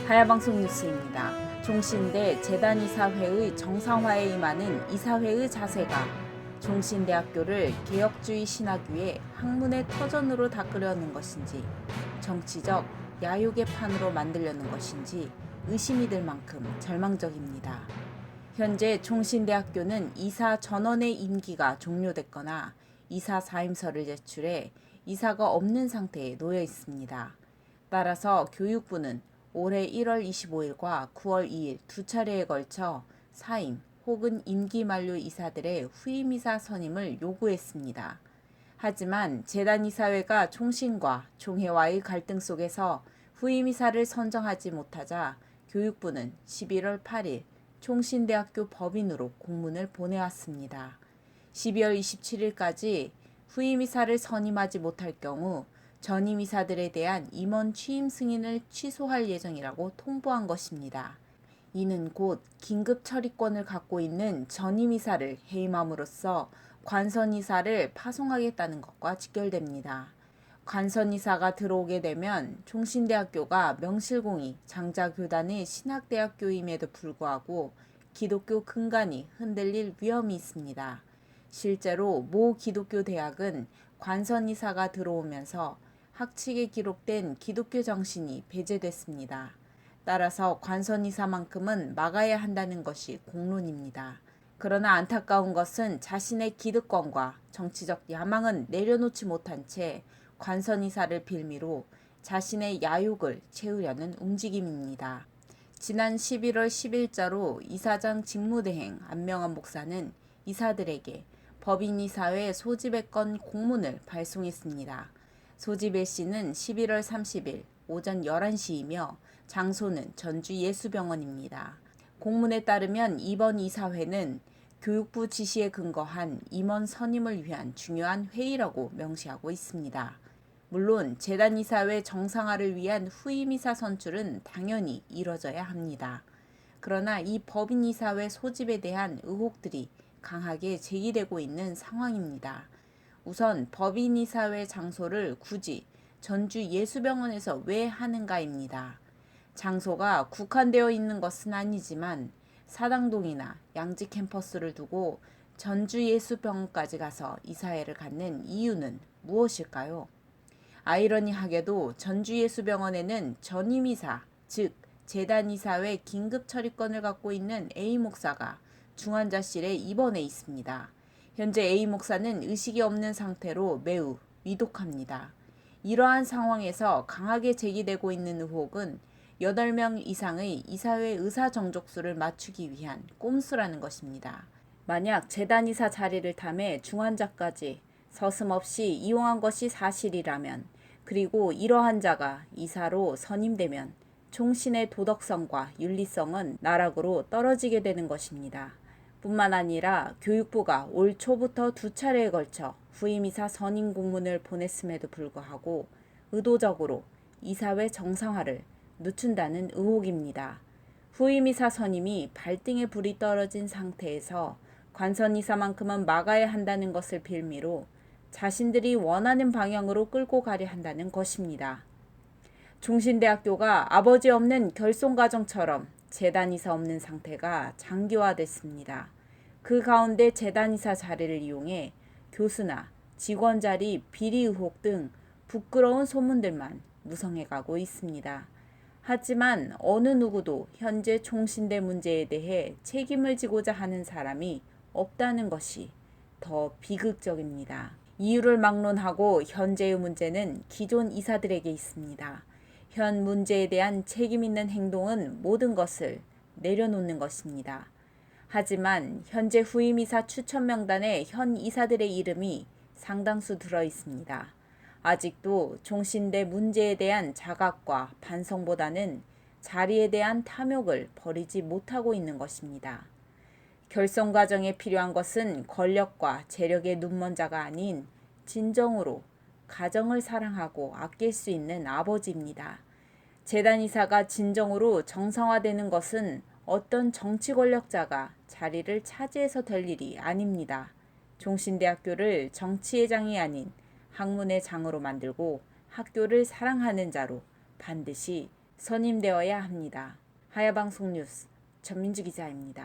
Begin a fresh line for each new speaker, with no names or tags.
하야방송 뉴스입니다. 종신대 재단이사회의 정상화에 임하는 이사회의 자세가 종신대학교를 개혁주의 신학위의 학문의 터전으로 닦으려는 것인지 정치적 야욕의 판으로 만들려는 것인지 의심이 들 만큼 절망적입니다. 현재 종신대학교는 이사 전원의 임기가 종료됐거나 이사 사임서를 제출해 이사가 없는 상태에 놓여 있습니다. 따라서 교육부는 올해 1월 25일과 9월 2일 두 차례에 걸쳐 사임 혹은 임기 만료 이사들의 후임이사 선임을 요구했습니다. 하지만 재단이사회가 총신과 총회와의 갈등 속에서 후임이사를 선정하지 못하자 교육부는 11월 8일 총신대학교 법인으로 공문을 보내왔습니다. 12월 27일까지 후임이사를 선임하지 못할 경우 전임이사들에 대한 임원 취임 승인을 취소할 예정이라고 통보한 것입니다. 이는 곧 긴급 처리권을 갖고 있는 전임이사를 해임함으로써 관선이사를 파송하겠다는 것과 직결됩니다. 관선이사가 들어오게 되면 총신대학교가 명실공히 장자교단의 신학대학교임에도 불구하고 기독교 근간이 흔들릴 위험이 있습니다. 실제로 모 기독교 대학은 관선이사가 들어오면서 학칙에 기록된 기독교 정신이 배제됐습니다. 따라서 관선이사만큼은 막아야 한다는 것이 공론입니다. 그러나 안타까운 것은 자신의 기득권과 정치적 야망은 내려놓지 못한 채 관선이사를 빌미로 자신의 야욕을 채우려는 움직임입니다. 지난 11월 10일자로 이사장 직무대행 안명환 목사는 이사들에게 법인이사회 소집에 건 공문을 발송했습니다. 소집의 시는 11월 30일 오전 11시이며 장소는 전주 예수병원입니다. 공문에 따르면 이번 이사회는 교육부 지시에 근거한 임원 선임을 위한 중요한 회의라고 명시하고 있습니다. 물론 재단이사회 정상화를 위한 후임이사 선출은 당연히 이뤄져야 합니다. 그러나 이 법인이사회 소집에 대한 의혹들이 강하게 제기되고 있는 상황입니다. 우선 법인이사회 장소를 굳이 전주 예수병원에서 왜 하는가입니다. 장소가 국한되어 있는 것은 아니지만 사당동이나 양지 캠퍼스를 두고 전주 예수병원까지 가서 이사회를 갖는 이유는 무엇일까요? 아이러니하게도 전주 예수병원에는 전임이사, 즉 재단이사회 긴급처리권을 갖고 있는 A 목사가 중환자실에 입원해 있습니다. 현재 A 목사는 의식이 없는 상태로 매우 위독합니다. 이러한 상황에서 강하게 제기되고 있는 의혹은 8명 이상의 이사회 의사 정족수를 맞추기 위한 꼼수라는 것입니다. 만약 재단이사 자리를 탐해 중환자까지 서슴없이 이용한 것이 사실이라면, 그리고 이러한 자가 이사로 선임되면 총신의 도덕성과 윤리성은 나락으로 떨어지게 되는 것입니다. 뿐만 아니라 교육부가 올 초부터 두 차례에 걸쳐 후임이사 선임 공문을 보냈음에도 불구하고 의도적으로 이사회 정상화를 늦춘다는 의혹입니다. 후임이사 선임이 발등에 불이 떨어진 상태에서 관선이사만큼은 막아야 한다는 것을 빌미로 자신들이 원하는 방향으로 끌고 가려 한다는 것입니다. 종신대학교가 아버지 없는 결손가정처럼 재단이사 없는 상태가 장기화됐습니다. 그 가운데 재단이사 자리를 이용해 교수나 직원 자리 비리 의혹 등 부끄러운 소문들만 무성해가고 있습니다. 하지만 어느 누구도 현재 총신대 문제에 대해 책임을 지고자 하는 사람이 없다는 것이 더 비극적입니다. 이유를 막론하고 현재의 문제는 기존 이사들에게 있습니다. 현 문제에 대한 책임 있는 행동은 모든 것을 내려놓는 것입니다. 하지만 현재 후임이사 추천 명단에 현 이사들의 이름이 상당수 들어 있습니다. 아직도 종신대 문제에 대한 자각과 반성보다는 자리에 대한 탐욕을 버리지 못하고 있는 것입니다. 결선 과정에 필요한 것은 권력과 재력의 눈먼 자가 아닌 진정으로 가정을 사랑하고 아낄 수 있는 아버지입니다. 재단이사가 진정으로 정상화되는 것은 어떤 정치 권력자가 자리를 차지해서 될 일이 아닙니다. 종신대학교를 정치의 장이 아닌 학문의 장으로 만들고 학교를 사랑하는 자로 반드시 선임되어야 합니다. 하야방송 뉴스 전민주 기자입니다.